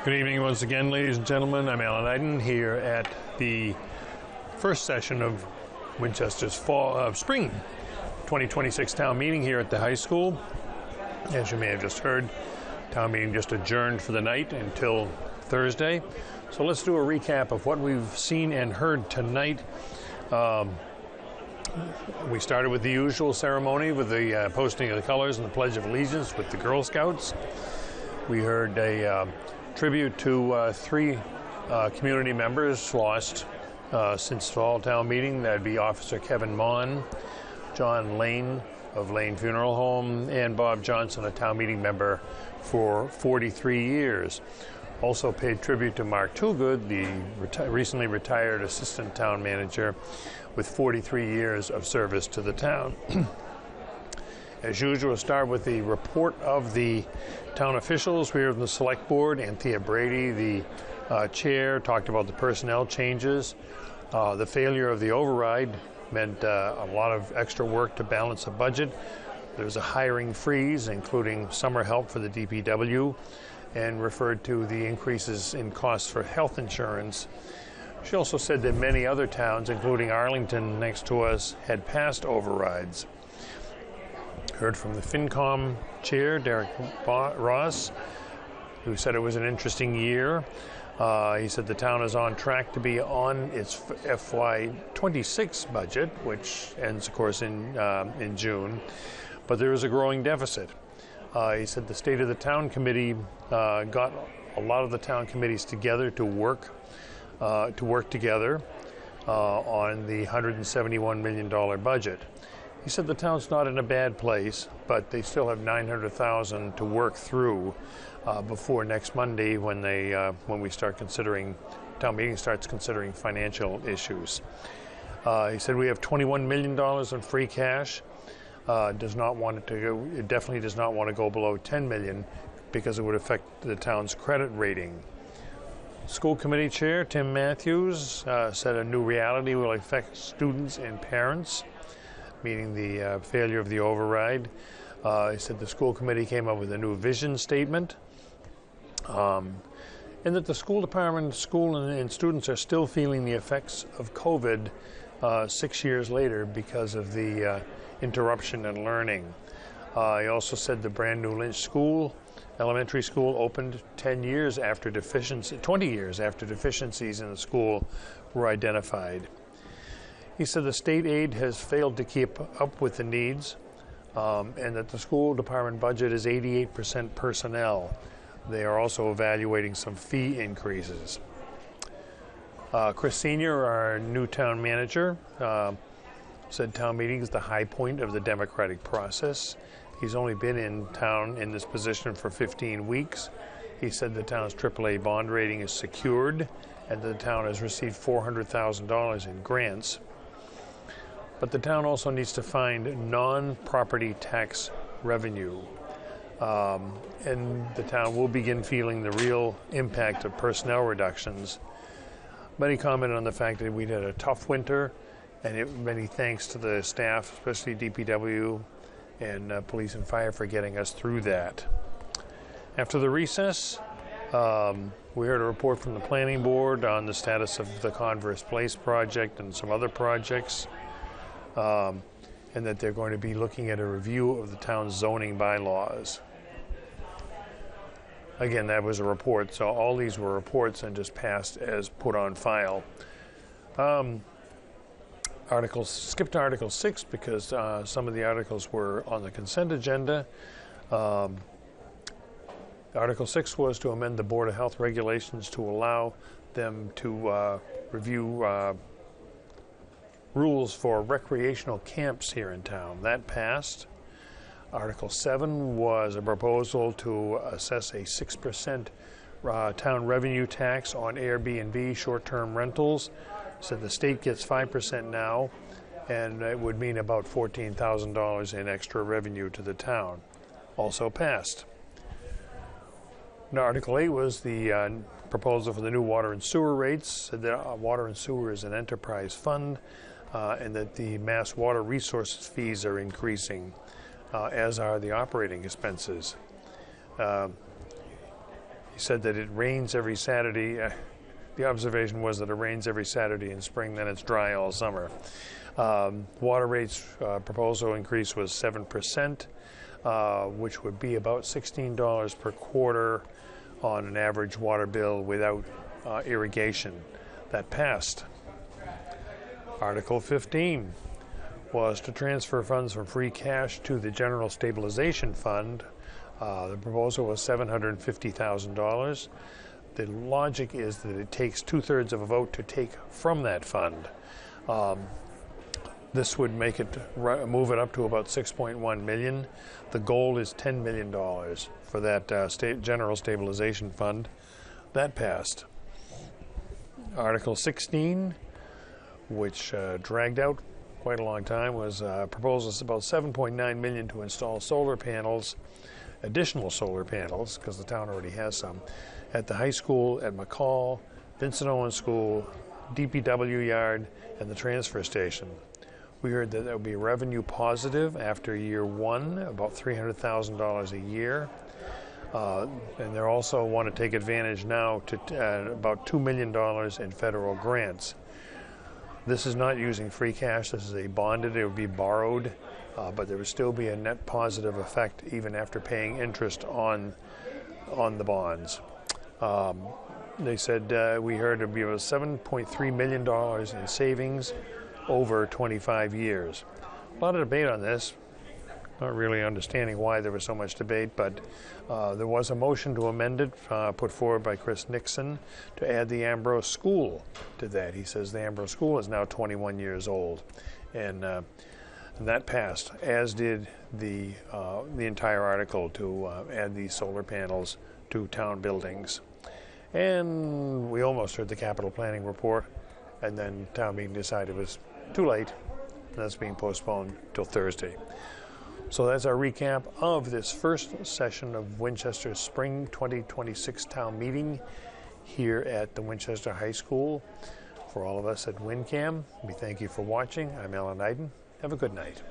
Good evening once again, ladies and gentlemen. I'm Alan Iden here at the first session of Winchester's spring 2026 town meeting here at the high school. As you may have just heard, town meeting just adjourned for the night until Thursday. So let's do a recap of what we've seen and heard tonight. We started with the usual ceremony with the posting of the colors and the Pledge of Allegiance with the Girl Scouts. We heard a tribute to three community members lost since fall town meeting. That'd be Officer Kevin Mon, John Lane of Lane Funeral Home, and Bob Johnson, a town meeting member for 43 years. Also paid tribute to Mark Toogood, the recently retired assistant town manager with 43 years of service to the town. As usual, we'll start with the report of the town officials. We heard from the select board. Anthea Brady, the chair, talked about the personnel changes. The failure of the override meant a lot of extra work to balance the budget. There's a hiring freeze, including summer help for the DPW, and referred to the increases in costs for health insurance. She also said that many other towns, including Arlington next to us, had passed overrides. Heard from the FinCom chair, Derek Ross, who said it was an interesting year. He said the town is on track to be on its FY26 budget, which ends, of course, in June, but there is a growing deficit. He said the State of the Town Committee got a lot of the town committees together to work together on the $171 million budget. He said the town's not in a bad place, but they still have $900,000 to work through before next Monday when we start considering, town meeting starts considering financial issues. He said we have $21 million in free cash. Does not want it to go. It definitely does not want to go below $10 million because it would affect the town's credit rating. School committee chair Tim Matthews said a new reality will affect students and parents, meaning the failure of the override. He said the school committee came up with a new vision statement, and that the school department, and students are still feeling the effects of COVID 6 years later because of the interruption in learning. He also said the brand new Lynch Elementary School opened 20 years after deficiencies in the school were identified. He said the state aid has failed to keep up with the needs, and that the school department budget is 88% personnel. They are also evaluating some fee increases. Chris Sr., our new town manager, said town meeting is the high point of the democratic process. He's only been in town in this position for 15 weeks. He said the town's AAA bond rating is secured and the town has received $400,000 in grants. But the town also needs to find non-property tax revenue. And the town will begin feeling the real impact of personnel reductions. But he commented on the fact that we'd had a tough winter, and many thanks to the staff, especially DPW and police and fire, for getting us through that. After the recess, we heard a report from the planning board on the status of the Converse Place project and some other projects, and that they're going to be looking at a review of the town's zoning bylaws. Again, that was a report, so all these were reports and just passed as put on file. Skipped to Article 6 because some of the articles were on the consent agenda. Article 6 was to amend the Board of Health regulations to allow them to review rules for recreational camps here in town. That passed. Article 7 was a proposal to assess a 6% town revenue tax on Airbnb short-term rentals. So the state gets 5% now, and it would mean about $14,000 in extra revenue to the town. Also passed. Now, Article 8 was the proposal for the new water and sewer rates. The water and sewer is an enterprise fund, and that the mass water resources fees are increasing, as are the operating expenses. He said that it rains every Saturday. The observation was that it rains every Saturday in spring, then it's dry all summer. Water rates proposal increase was 7%, which would be about $16 per quarter on an average water bill without irrigation. That passed. Article 15 was to transfer funds from free cash to the General Stabilization Fund. The proposal was $750,000. The logic is that it takes 2/3 of a vote to take from that fund. This would make it move it up to about $6.1 million. The goal is $10 million for that General Stabilization Fund. That passed. Article 16, which dragged out quite a long time, was proposals about $7.9 million to install solar panels, additional solar panels, because the town already has some, at the high school, at McCall, Vincent Owen School, DPW yard, and the transfer station. We heard that would be revenue positive after year one, about $300,000 a year. And they also want to take advantage now to about $2 million in federal grants. This is not using free cash. This is a bonded. It would be borrowed, but there would still be a net positive effect even after paying interest on the bonds. They said we heard it would be about $7.3 million in savings over 25 years. A lot of debate on this. Not really understanding why there was so much debate, but there was a motion to amend it put forward by Chris Nixon to add the Ambrose School to that. He says the Ambrose School is now 21 years old, and that passed, as did the entire article to add these solar panels to town buildings. And we almost heard the capital planning report, and then town meeting decided it was too late, and that's being postponed till Thursday. So that's our recap of this first session of Winchester's Spring 2026 Town Meeting here at the Winchester High School. For all of us at WinCam, we thank you for watching. I'm Alan Iden. Have a good night.